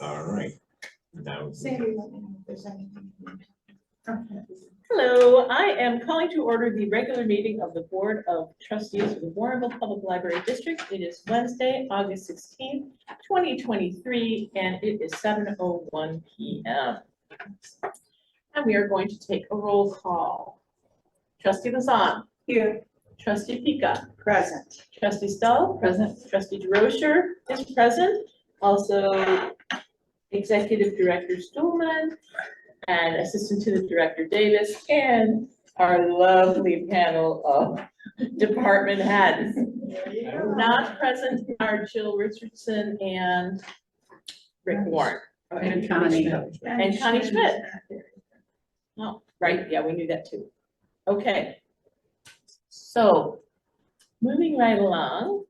All right. Now. Sandy, let me know if there's anything. Okay. Hello, I am calling to order the regular meeting of the Board of Trustees of the Warrenville Public Library District. It is Wednesday, August 16th, 2023, and it is 7:01 p.m. And we are going to take a roll call. Trustee Lazan. Here. Trustee Pika. Present. Trustee Stull. Present. Trustee DeRocher is present. Also, Executive Director Stuhlman and Assistant to the Director Davis, and our lovely panel of department heads. Not present are Jill Richardson and Rick Warren. And Connie. And Connie Schmidt. Oh, right, yeah, we knew that too. Okay. So, moving right along.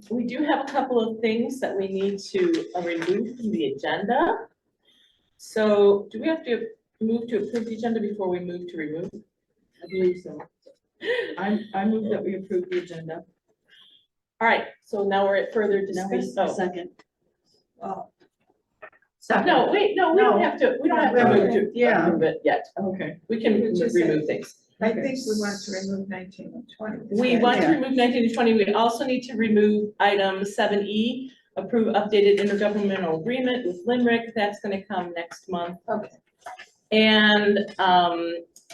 We do have a couple of things that we need to remove from the agenda. So do we have to move to approve the agenda before we move to remove? I believe so. I move that we approve the agenda. All right, so now we're at further Now we discussion. Oh, second. Well. no, wait, no, we don't have to, we don't have to move to Yeah. approve it yet. Okay. We can We just remove things. I think we want to remove 19 and 20. We want to Yeah. remove 19 to 20. We also need to remove item 7E, approve updated intergovernmental agreement with Limerick. That's going to come next month. Okay. And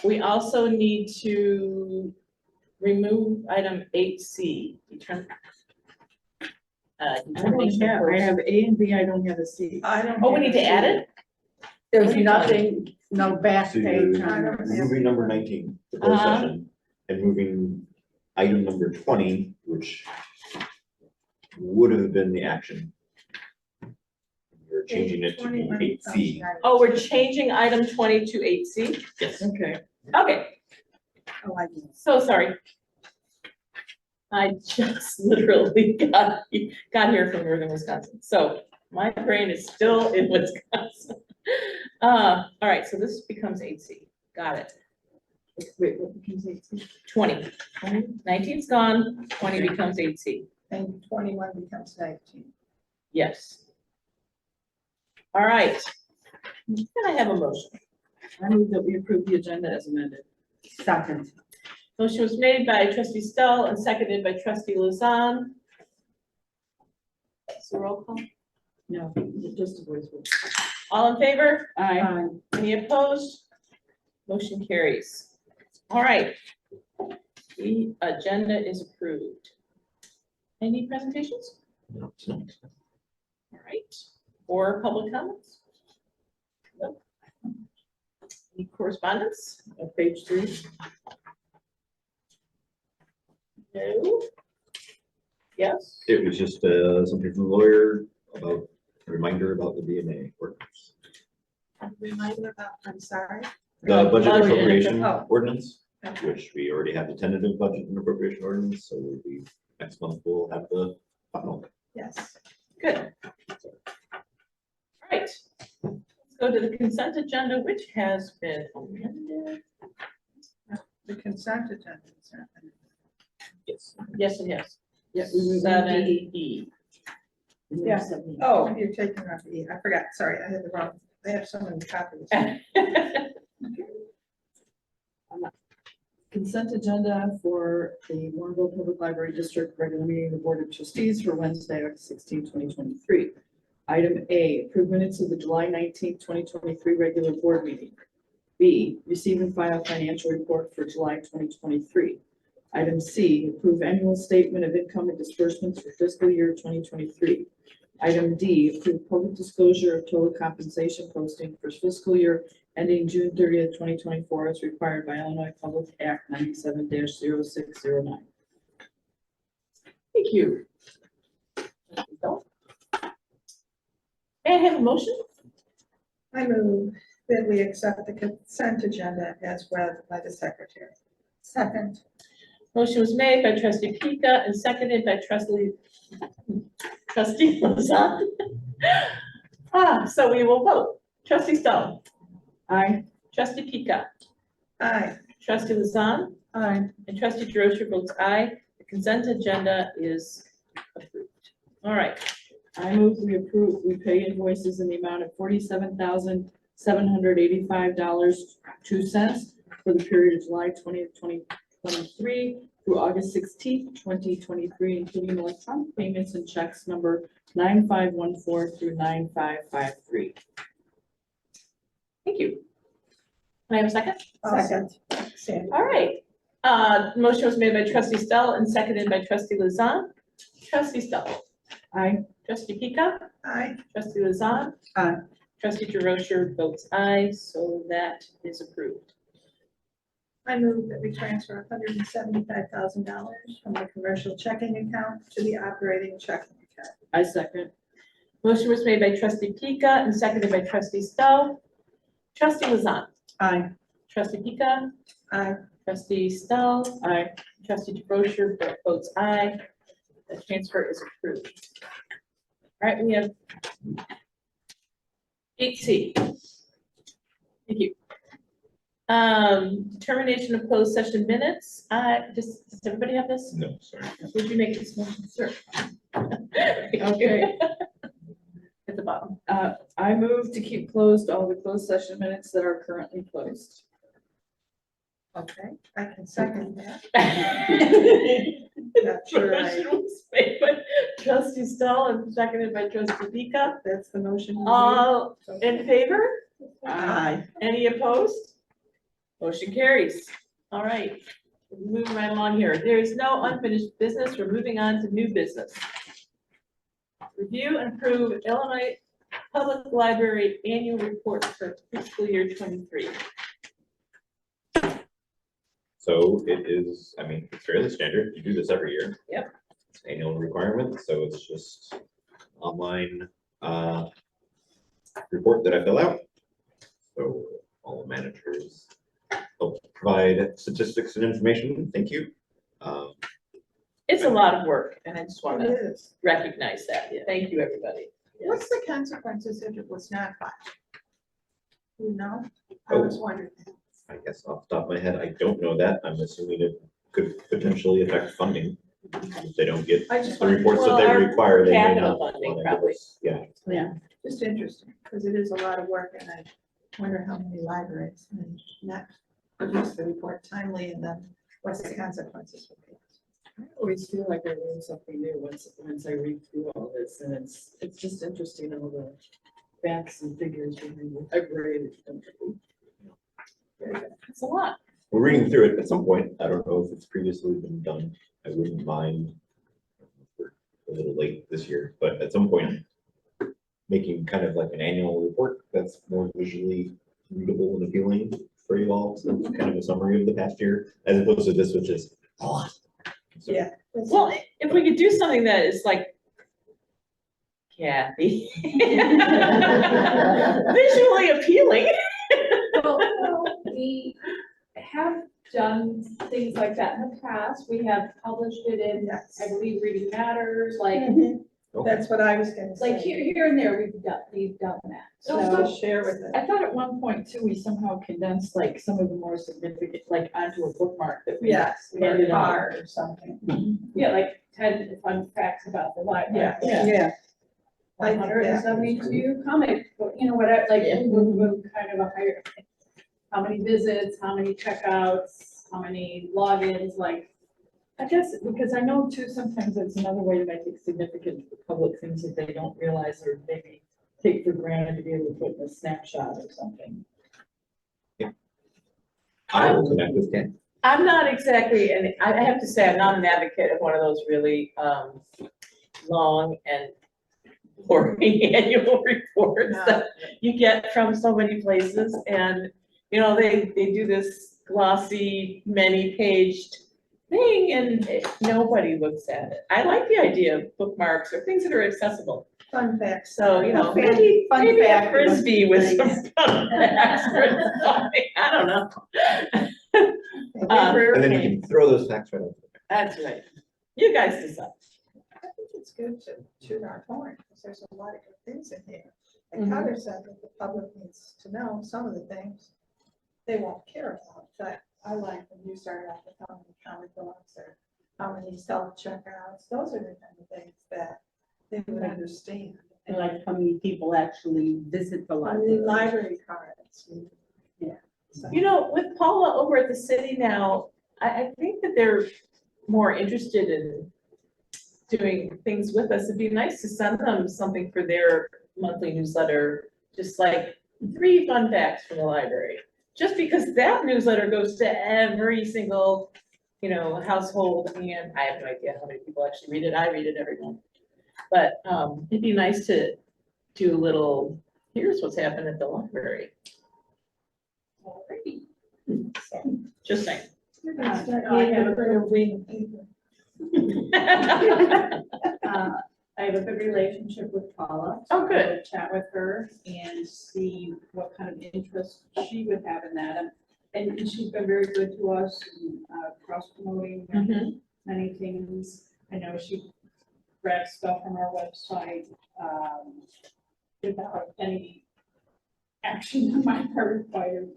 we also need to remove item 8C. I have A and B, I don't have a C. I don't. Oh, we need to add it? There's What are you nothing, no back So page. you're I don't have- moving number 19, the closed Uh-huh. session, and moving item number 20, which would have been the action. You're changing it to be 8C. Oh, we're changing item 20 to 8C? Yes. Okay. Okay, Oh, I do. so sorry. I just literally got here from northern Wisconsin, so my brain is still in Wisconsin. All right, so this becomes 8C, got it. Wait, what becomes 8C? 20. 19's gone, 20 becomes 8C, And 21 becomes 19. yes. All right, can I have a motion? I move that we approve the agenda as amended. Second. Motion was made by trustee Stull and seconded by trustee Lazan. Is the roll call? No, just a voice vote. All in favor? Aye. Any opposed? Motion carries. All right. The agenda is approved. Any presentations? No, it's not. All right. Or public comments? No. Any correspondence? Page 3. No. Yes? It was just something from the lawyer about a reminder about the BMA ordinance. A reminder about, I'm sorry. The budget Budget. appropriation Oh. ordinance, Okay. which we already have the tentative budget and appropriation ordinance, so we'll be, next month we'll have the final. Yes. Good. All right. Let's go to the consent agenda, which has been amended. The consent agenda. is happening. Yes. Yes, it has. Yeah, we moved Seven D. E. Yeah. Oh, you're taking off E. I forgot. Sorry, I had the wrong. I have so many copies. Consent agenda for the Warrenville Public Library District regular meeting of the Board of Trustees for Wednesday, August 16, 2023. Item A, approve minutes of the July 19, 2023 regular board meeting. B, receive and file financial report for July 2023. Item C, approve annual statement of income and disbursements for fiscal year 2023. Item D, approve public disclosure of total compensation posting for fiscal year ending June 30th, 2024, as required by Illinois Public Act 97-0609. Thank you. May I have a motion? I move that we accept the consent agenda as read by the secretary. Second. Motion was made by trustee Pika and seconded by trustee Lazan. So we will vote. Trustee Stone, Aye. trustee Pika, Aye. trustee Lazan, Aye. and trustee DeRocher votes aye. The consent agenda is approved. All right. I move we pay invoices in the amount of $47,785.02 for the period of July 20th, 2023 through August 16th, 2023, including electronic payments and checks number 9514 through 9553. Thank you. Can I have a second? Second. Sandy. All right. Motion was made by trustee Stoll and seconded by trustee Luzon. Trustee Stoll. Aye. Trustee Pika. Aye. Trustee Luzon. Aye. Trustee DeRocher votes aye, so that is approved. I move that we transfer $175,000 from the commercial checking account to the operating checking account. I second. Motion was made by trustee Pika and seconded by trustee Stoll. Trustee Luzon. Aye. Trustee Pika. Aye. Trustee Stoll. Aye. Trustee DeRocher votes aye. The transfer is approved. All right, we have 8C. Thank you. Determination of closed session minutes. Does everybody have this? No, sorry. Would you make this motion, sir? Okay. At the bottom. I move to keep closed all the closed session minutes that are currently closed. Okay, I can second that. Not sure Motion I, was made by trustee Stoll and seconded by trustee Pika. that's the motion. you All made. in favor? Aye. Any opposed? Motion carries. All right, moving right along here. There is no unfinished business. We're moving on to new business. Review and approve Illinois Public Library Annual Report for fiscal year 23. So it is, I mean, it's fairly standard. You do this every year. Yep. It's an annual requirement, so it's just online report that I fill out. So all the managers help provide statistics and information. Thank you. It's a lot of work, and I just want It to is. recognize that. Thank you, everybody. What's the consequences if it was not filed? You know, I Oh. was wondering. I guess off the top of my head, I don't know that. I'm assuming it could potentially affect funding. If they don't get I just the wanted, reports that Well, they our require, they may capital not. funding wanna give probably. us- Yeah, Yeah. just interesting, because it is a lot of work, and I wonder how many libraries and not produce the report timely, and then what's the consequences would be. I always feel like I learn something new once I read through all this, and it's just interesting all the facts and figures behind the library. It's a lot. we're reading through it at some point. I don't know if it's previously been done. I wouldn't mind. We're a little late this year, but at some point, making kind of like an annual report that's more visually readable and appealing for you all. So it's kind of a summary of the past year, as opposed to this, which is a lot. So, Yeah. Well, if we could do something that is like Kathy. Visually appealing. Well, we have done things like that in the past. We have published it in, Yes. I believe, Reading Matters, like, Mhm. okay. That's what I was gonna say. like here and there, we've done that. So So, share with it. I thought at one point too, we somehow condensed like some of the more significant, like onto a bookmark that we. Yes, or handed a out. card or something. yeah, like 10 fun facts about the library. Yeah. I think that- 172 comic, book, whatever, like, kind of a higher, how many visits, how many checkouts, how many logins, like, I guess, because I know too, sometimes it's another way to make it significant for public things that they don't realize or maybe take for granted to be able to put in a snapshot or something. I will connect with Ken. I'm not exactly, and I have to say, I'm not an advocate of one of those really long and boring annual reports that you get from so many places. And, they do this glossy, many-paged thing and nobody looks at it. I like the idea of bookmarks or things that are accessible. Fun facts. So, maybe Fun a fact. Frisbee with some fun facts or something. I don't know. And then you can throw those facts right over. That's right. You guys decide. I think it's good to shoot our horn, because there's a lot of good things in here. And Mhm. Heather said that the public needs to know some of the things they won't care about, but I like when you started off with how many comic books or how many self-checkouts, those are the kind of things that they would understand. And like how many people actually visit the On the library. library cards. Yeah. So- You know, with Paula over at the city now, I think that they're more interested in doing things with us. It'd be nice to send them something for their monthly newsletter, just like 3 fun facts from the library. Just because that newsletter goes to every single, household, and I have no idea how many people actually read it. I read it every month. But it'd be nice to do a little, here's what's happened at the library. Alrighty. So, just saying. You're gonna start No, I reading have a- for a reading paper. I have a good relationship with Paula. Oh, good. I'll chat with her and see what kind of interest she would have in that. And she's been very good to us, cross promoting Mhm. many things. I know she grabs stuff from our website, without any action on my part required.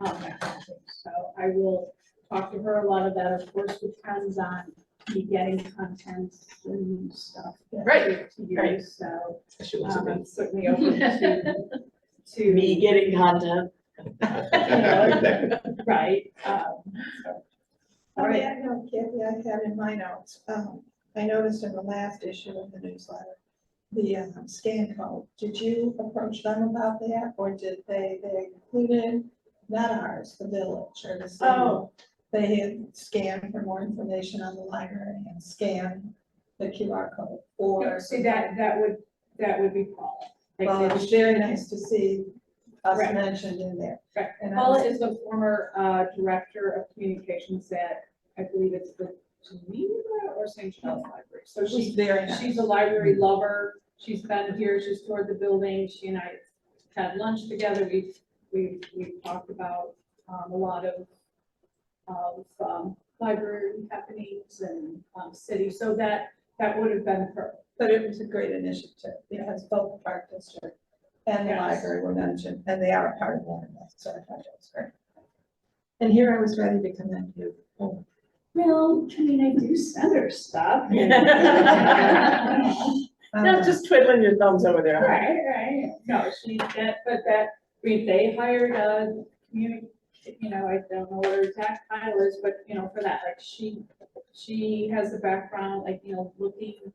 That kind of thing. So I will talk to her. A lot of that, of course, depends on me getting content and stuff. Right, To use, right. so She looks at me. I'm certainly open to. Me getting content. Exactly. Right, so. All right, I know, Kathy, I had in my notes, I noticed in the last issue of the newsletter, the scan code, did you approach them about that, or did they included, not ours, the village or the city? Oh. They had scanned for more information on the library and scan the QR code or. See, that would be Paula. Like, Well, it was very nice to see us Right. mentioned in there. Right. And I Paula was- is the former director of communications at, I believe it's the Geneva or St. Charles Library. So It was she's very nice. a library lover. She's been here, she's toured the building. She and I had lunch together. We've talked about a lot of library happenings and city. So that would have been her. But it was a great initiative because both the park district and the Yes. library were mentioned, and they are a part of Warrenville, so I thought that was great. And here I was ready to commend you. Oh, Well, I mean, I do center stuff. Not just twiddling your thumbs over there. huh? Right. No, they hired a I don't know what her exact title is, but, for that, like, she has a background, like, looking,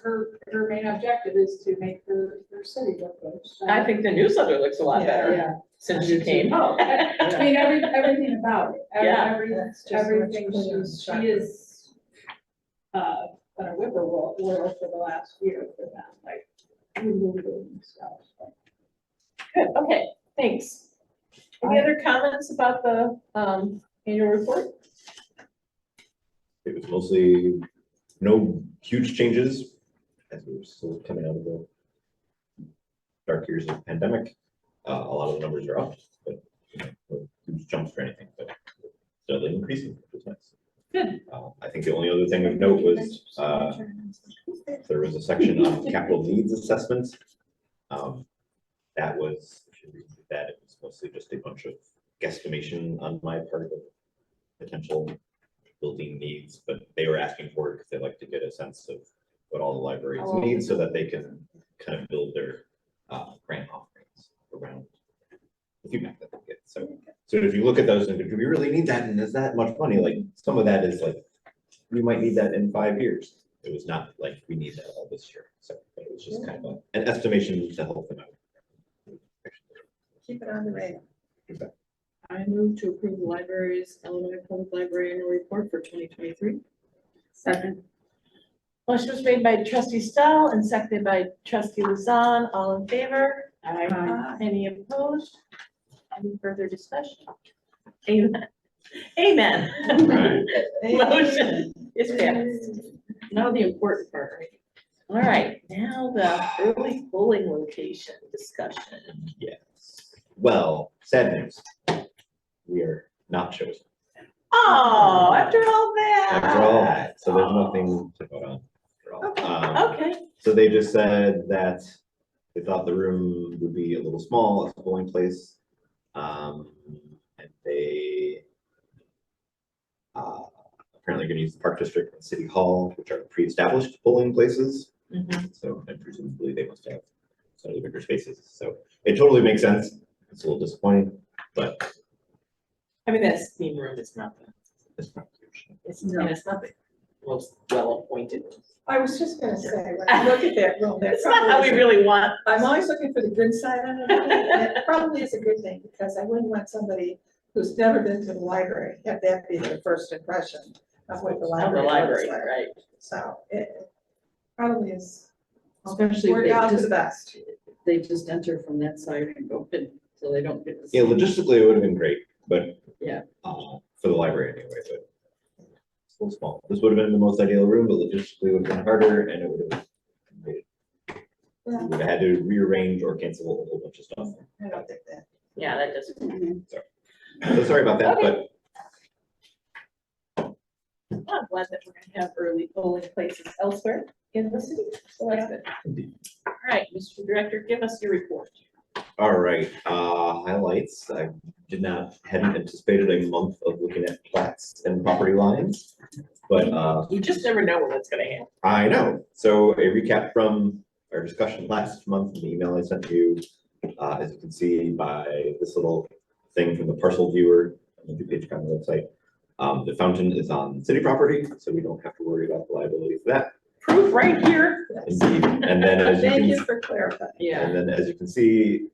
her main objective is to make her city look good. So- I think the newsletter looks a lot better Yeah. since you came. Oh, I mean, everything about it. Yeah. That's just much Everything, clearer and she sharper. is, been a whippoorwill for the last year for them, like, removing and stuff. so. Good, okay, thanks. Any other comments about the annual report? It was mostly no huge changes as we were still coming out of the dark years of the pandemic. A lot of the numbers are up, but no huge jumps or anything, but steadily increasing, which is nice. Good. I think the only other thing of note was, there was a section on capital needs assessments. That was, it was mostly just a bunch of guesstimation on my part of potential building needs, but they were asking for it because they like to get a sense of what all the libraries Oh. need so that they can kind of build their grant offerings around the feedback that they get. So if you look at those and do we really need that and is that much money? Like some of that is like, we might need that in 5 years. It was not like we need that all this year. So it was just kind of an estimation to help them out. Keep it on the radar. I move to approve the library's Illinois Public Library annual report for 2023. Second. Motion was made by trustee Stahl and seconded by trustee Luzon. All in favor? Aye. Any opposed? Any further discussion? Amen. Amen. Right. Motion is passed. Now the important part, right? All right, now the early polling location discussion. Yes. Well, sad news. We are not chosen. Oh, after all that. After all that, so there's nothing to vote on. After all. Okay, So they just said that they thought the room would be a little small as a polling place. And they apparently gonna use the Park District and City Hall, which are pre-established polling places. So, and presumably they must have slightly bigger spaces, so it totally makes sense. It's a little disappointing, but I mean, that steam room is not, it's not huge. it's, and it's not the most well appointed. I was just gonna say, when I look at that room, that It's not how we probably is, really want. I'm always looking for the good side on it, and it probably is a good thing, because I wouldn't want somebody who's never been to the library, have that be their first impression of what the Of library the looks library, like. right? So it probably is. Especially if Work they out to the just, best. they just enter from that side and go in, so they don't get to. Yeah, logistically, it would have been great, but. Yeah. For the library anyway, but. It's a little small. This would have been the most ideal room, but logistically would have been harder and it would have. We Yeah, would have had to rearrange or cancel a whole bunch of stuff. I don't think that. Yeah, that doesn't. So sorry about that, Okay. but I'm glad that we're gonna have early polling places elsewhere in the city, so that's good. Indeed. All right, Mr. Director, give us your report. all right, highlights. I hadn't anticipated a month of looking at plats and property lines. But You just never know when that's gonna happen. I know. So a recap from our discussion last month, the email I sent you, as you can see by this little thing from the parcel viewer on the DuPage County website. The fountain is on city property, so we don't have to worry about the liability for that. Proof right here. Indeed. And then as you Thank can, you for clarifying. and then as you can see,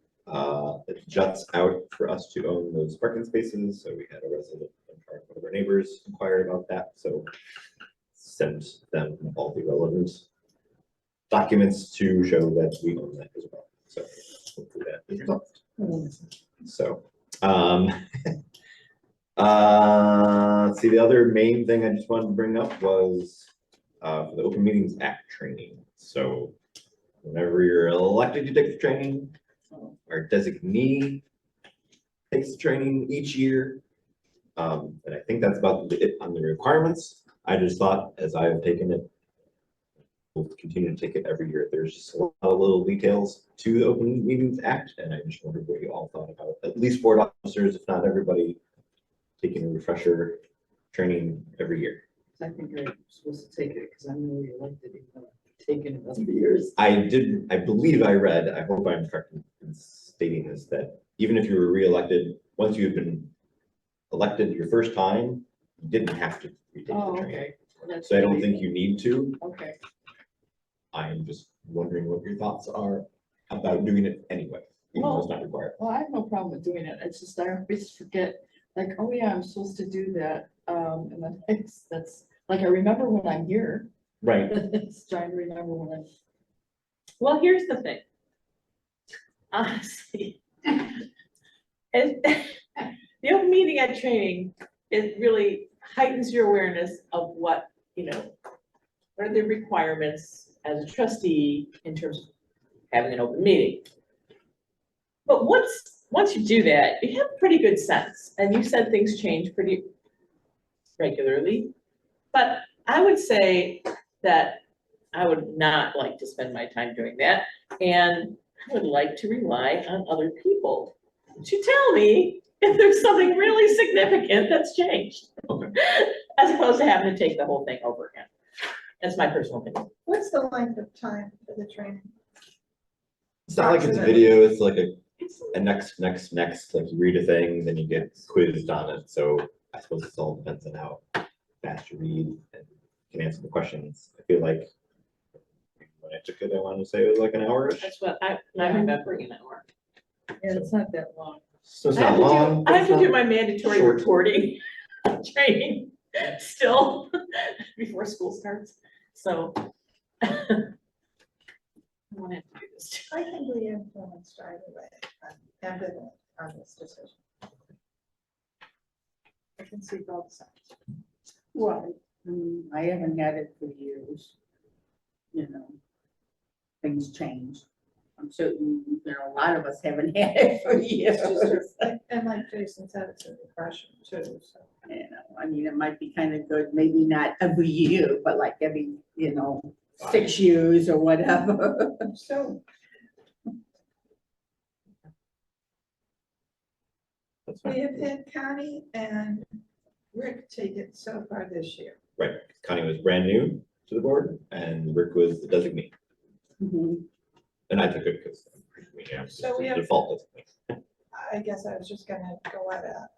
it juts out for us to own those parking spaces. So we had a resident, one of our neighbors inquire about that, so send them all the relevant documents to show that we own that as well. So hopefully that is resolved. So, see, the other main thing I just wanted to bring up was for the Open Meetings Act training. So whenever you're elected, you take the training. Our designee takes the training each year. And I think that's about it on the requirements. I just thought, as I have taken it, we'll continue to take it every year. There's just a lot of little details to the Open Meetings Act, and I just wondered what you all thought about it. At least board officers, if not everybody, taking a refresher training every year. I think I'm supposed to take it because I'm newly elected, even though I've taken it for years. I believe I read, I hope I'm correct in stating this, that even if you were reelected, once you've been elected your first time, you didn't have to retake Oh, the training. okay. Well, that's So I don't pretty- think you need to. Okay, I'm just wondering what your thoughts are about doing it anyway, even though it's not required. well, I have no problem with doing it, it's just I always forget, like, oh yeah, I'm supposed to do that, and then that's, like, I remember when I'm here, Right. it's trying to remember when I'm. Well, here's the thing. Honestly. And the Open Meeting Act training, it really heightens your awareness of what, what are the requirements as a trustee in terms of having an open meeting. But once you do that, you have a pretty good sense, and you said things change pretty regularly. But I would say that I would not like to spend my time doing that, and I would like to rely on other people to tell me if there's something really significant that's changed. Okay. As opposed to having to take the whole thing over again. That's my personal opinion. What's the length of time for the training? It's not like it's a video, it's like a next, like you read a thing, then you get quizzed on it. So I suppose it all depends on how fast you read and can answer the questions. I feel like when I took it, I wanted to say it was like an hour-ish. That's what I remember an hour. Yeah, it's not that long. So it's I have not to do- long. but I have it's to do not- my mandatory short. reporting training still before school starts, so. I want to have to do this too. I can be influenced either way. I'm ambivalent on this decision. I can see both sides. Well, I haven't had it for years. Things change. I'm certain, a lot of us haven't had it for years. It's just a- And like Jason said, it's a refresher too, so. It might be kind of good, maybe not every year, but like every, 6 years or whatever. So, That's we fine. have had Connie and Rick take it so far this year. Right, Connie was brand new to the board and Rick was the designee. And I took it because, it's So we have- default. I guess I was just gonna go at a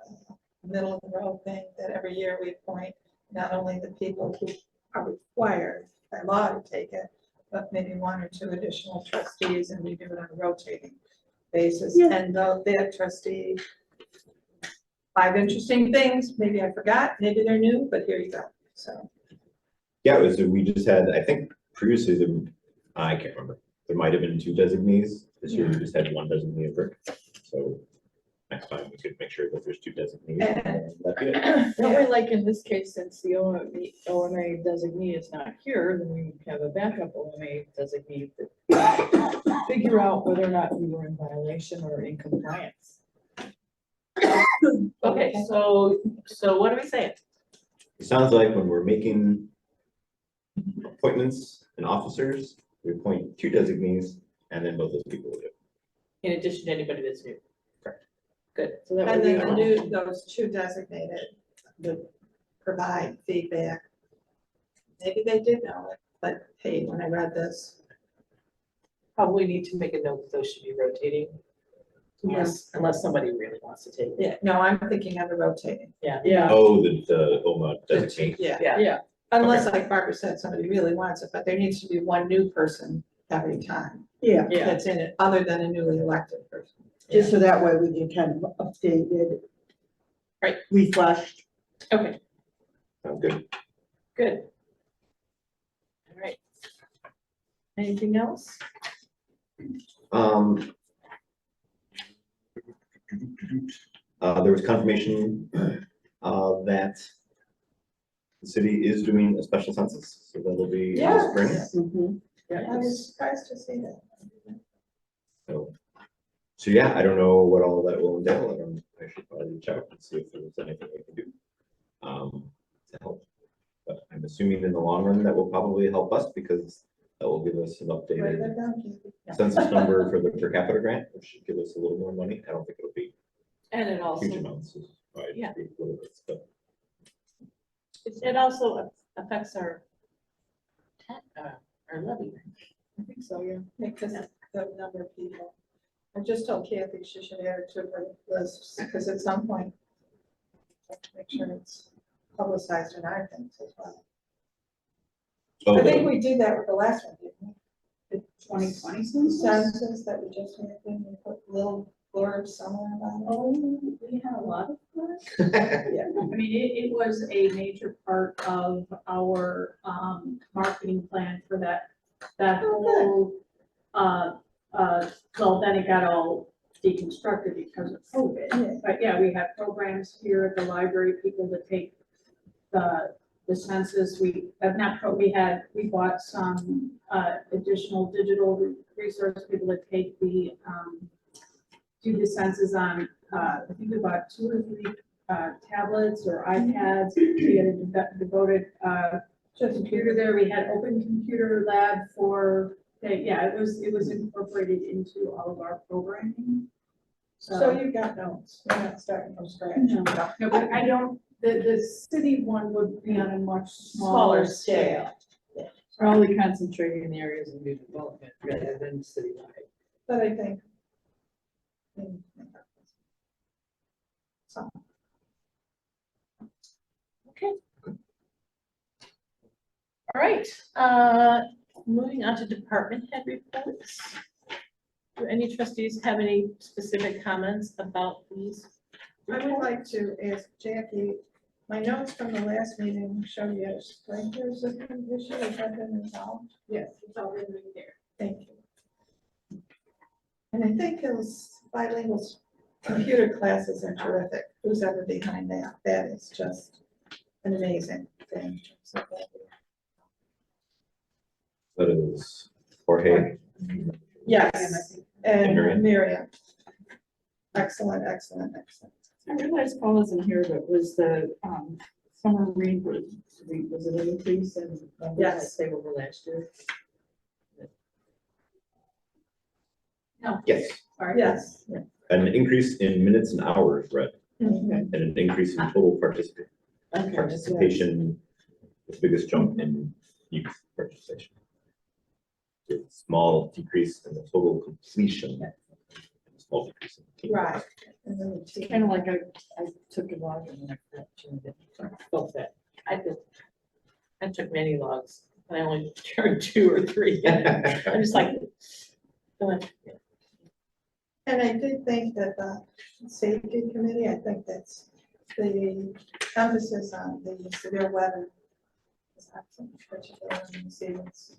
middle of the road thing, that every year we appoint not only the people who are required by law to take it, but maybe one or two additional trustees, and we do it on a rotating basis. Yeah. And their trustee, 5 interesting things, maybe I forgot, maybe they're new, but here you go, so. Yeah, it was, we just had, I think previously, I can't remember, there might have been 2 designees. This year we just had 1 designee of Rick. So next time we could make sure that there's 2 designees. and that'd be it. Don't we, like in this case, since the OMA designee is not here, then we have a backup OMA designee to figure out whether or not we were in violation or in compliance. Okay, so what are we saying? It sounds like when we're making appointments and officers, we appoint 2 designees and then both those people will do. In addition to anybody that's new? Correct. Good. So that would And be then the all. new, those 2 designated would provide feedback. Maybe they did know it, but hey, when I read this, Probably need to make a note that those should be rotating. Unless somebody really wants to take it. yeah, no, I'm thinking of the rotating. Yeah, Oh, the OMA designee. Yeah, yeah, unless like Barbara said, somebody really wants it, but there needs to be 1 new person every time Yeah, yeah. that's in it, other than a newly elected person. just so that way we can kind of update it. Right. Refresh. Okay, Sounds good. good. All right. Anything else? There was confirmation that the city is doing a special census, so that'll be in the Yeah. spring. Mhm. I was surprised to see that. So yeah, I don't know what all that will entail. I should probably reach out and see if there's anything we can do to help. But I'm assuming in the long run that will probably help us because that will give us an Write updated that down, Kathy. census number for the per capita grant, which should give us a little more money. I don't think it'll be And it also, huge amounts. Right? Yeah. Little bits, but it also affects our our levy. I think so, yeah. Because the number of people. I just told Kathy she should add it to her list, because at some point, make sure it's publicized in our things as well. I think we did that with the last one, didn't The 2020 we? census? Census that we just had, and we put little blurbs somewhere about it. Oh, we had a lot of that. Yeah. I mean, it was a major part of our, marketing plan for that Oh, whole, well, then it got all deconstructed because of Yeah. COVID. But yeah, we have programs here at the library, people that take the census. We bought some, additional digital resource people that take do the census on, I think we bought 2 or 3 tablets or iPads. We had a devoted computer there. We had open computer lab it was incorporated into all of our programming. So you got notes, we're not starting from scratch. No, but I don't, the city one would be on a much smaller scale. Probably concentrating in the areas of new development rather than citywide. But I think. So, Okay. All right, moving on to department head reports. Do any trustees have any specific comments about these? I would like to ask Jackie, my notes from the last meeting show you a sprinkler system issue, has that been resolved? Yes, it's already there. Thank you. And I think those bilingual computer classes are terrific. Who's ever behind that? That is just an amazing thing. So thank you. that is Jorge. Yes, And Miriam. and Miriam. Excellent, excellent, excellent. I realized Paul isn't here, but was the summer read, was it an increase in numbers Yes. like they were last year? Yes, Sorry. Yes. an increase in minutes and hours read, Mhm. and an increase in total participation, the biggest jump in youth participation. It's small decrease in the total completion. Small decrease in the team. Right. And then the It's team- kind of like I took a log and then I forgot to change it. Both that. I took many logs, and I only turned 2 or 3. I'm just like, go ahead. And I did think that the safety committee, I think that's the emphasis on the severe weather. Is excellent, particularly when you see what's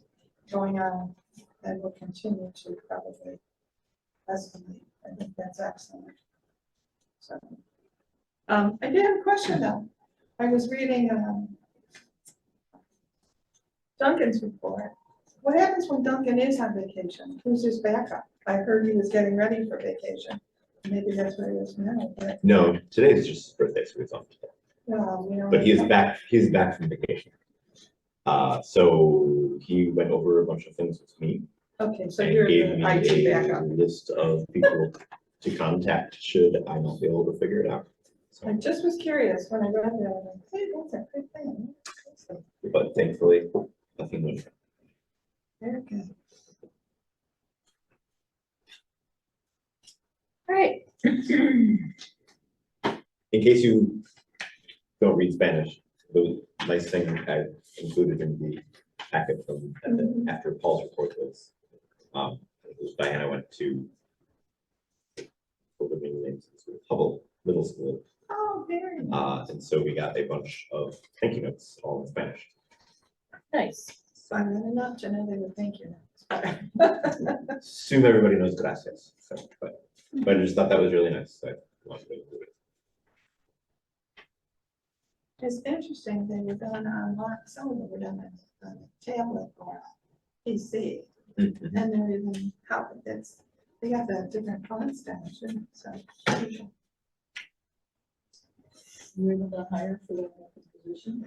going on and will continue to probably escalate. I think that's excellent. So, I did have a question though. I was reading, Duncan's report. What happens when Duncan is on vacation? Who's his backup? I heard he was getting ready for vacation. Maybe that's what he was now, but, No, today is just his birthday, so he's off today. you know. But he is back from vacation. So he went over a bunch of things with me Okay, so and you're gave the IT me backup. a list of people to contact should I not be able to figure it out. I So, just was curious when I read that, I was like, hey, that's a good thing. but thankfully, nothing went. Very good. All right. In case you don't read Spanish, the nice thing I included in the packet from after Paul's report was, Diana went to Hubble Middle School, Oh, very nice. and so we got a bunch of thank you notes all in Spanish. Nice. Fun enough to know they would thank you. Assume everybody knows gracias, so, but I just thought that was really nice, so I wanted to include it. It's interesting, they were done on, some of them were done on a tablet or a PC. Mhm. And they're even, how, that's, they got the different fonts down, too, so. You able to hire for that position?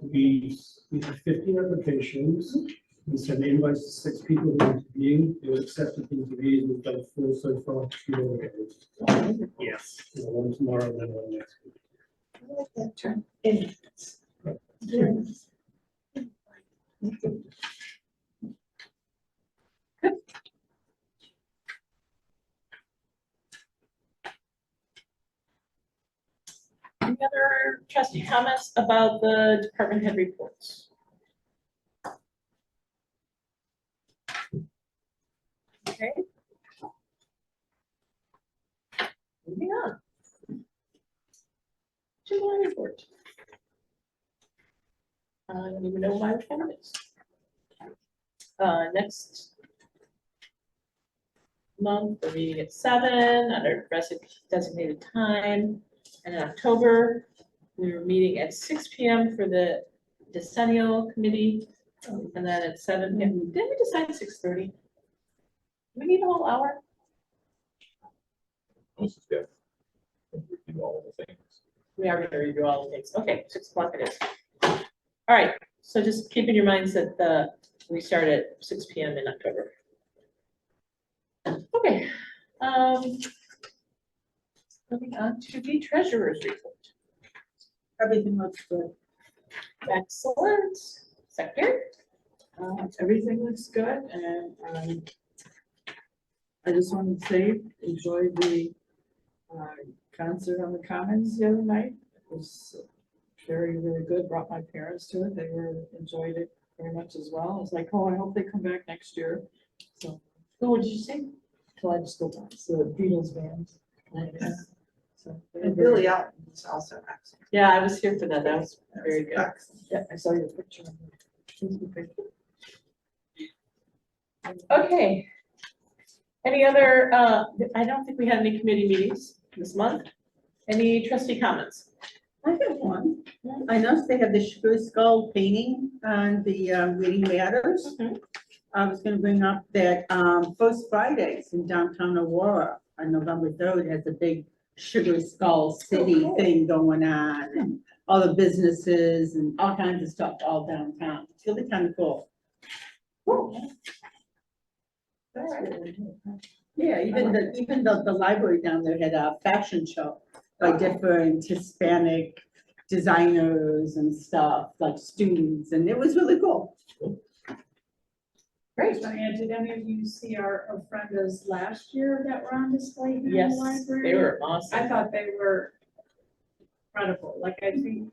We had 50 applications. We sent invites to 6 people who interviewed. They were accepted the interviews. We've done 4 so far. 2 already. Yes. One tomorrow and then one next week. I like that term, infants. Very nice. Any other trustee comments about the department head reports? Okay. Moving on. July report. I don't even know why which one it is. Next month, we're meeting at 7 under designated time. And in October, we were meeting at 6 p.m. for the decennial committee. And then at 7 p.m. Didn't we decide 6:30? We need a whole hour? Most of the- do all the things. We are gonna review all the things. Okay, 6 o'clock it is. All right, so just keep in your minds that we start at 6 p.m. in October. Okay. Moving on to the treasurer's report. Everything looks good. Excellent. Secretary? Everything looks good and, I just wanted to say, enjoyed the, concert on the Commons the other night. It was very, very good. Brought my parents to it. They enjoyed it very much as well. I was like, oh, I hope they come back next year. So, Who would you sing? Kaleidoscope, it's the Beatles band. So they were And very- Billy Elton is also excellent. Yeah, I was here for that. That was very good. Excellent. Yeah, I saw your picture. on the Facebook page. Okay. Any other, I don't think we had any committee meetings this month. Any trustee comments? I have one. I noticed they have the sugar skull painting on the Reading Matters. Mhm. I was gonna bring up that First Fridays in downtown Aurora on November 3rd has a big Sugar Skull City cool. thing going on, and all the businesses and all kinds of stuff all downtown. It's really kind of cool. Yeah, even the library down there had a fashion show by different Hispanic designers and stuff, like students, and it was really cool. Great. So, and did any of you see our Ofrendas last year that were on display here in the Yes, library? they were I awesome. thought they were incredible, like, I think, you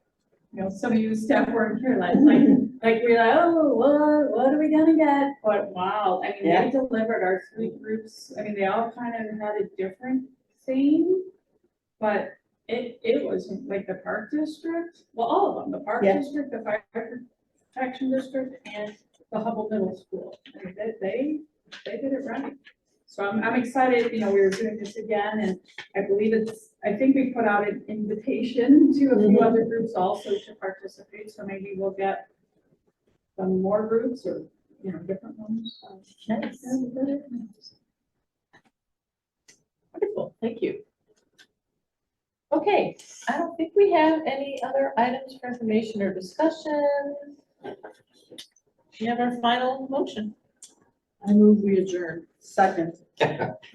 know, some of you staff weren't here, like, we're like, oh, what are we gonna get? But wow, I mean, they delivered our 3 groups, I mean, they all kind of had a different theme, but it was like the Park District, well, all of them, the Park Yeah. District, the Fire Protection District, and the Hubble Middle School. I mean, they did it right. So I'm excited, you know, we were doing this again, and I believe I think we put out an invitation to a few other groups also to participate, so maybe we'll get some more groups or, you know, different ones. Nice. Wonderful, thank you. Okay, I don't think we have any other items for information or discussion. We have our final motion. I move we adjourn. Second.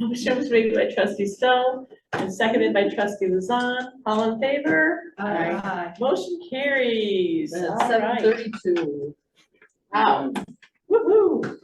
Motion was made by trustee Stowe and seconded by trustee Lazan. All in favor? Aye. Motion carries. All That's right. 7:32. Wow. Woo-hoo.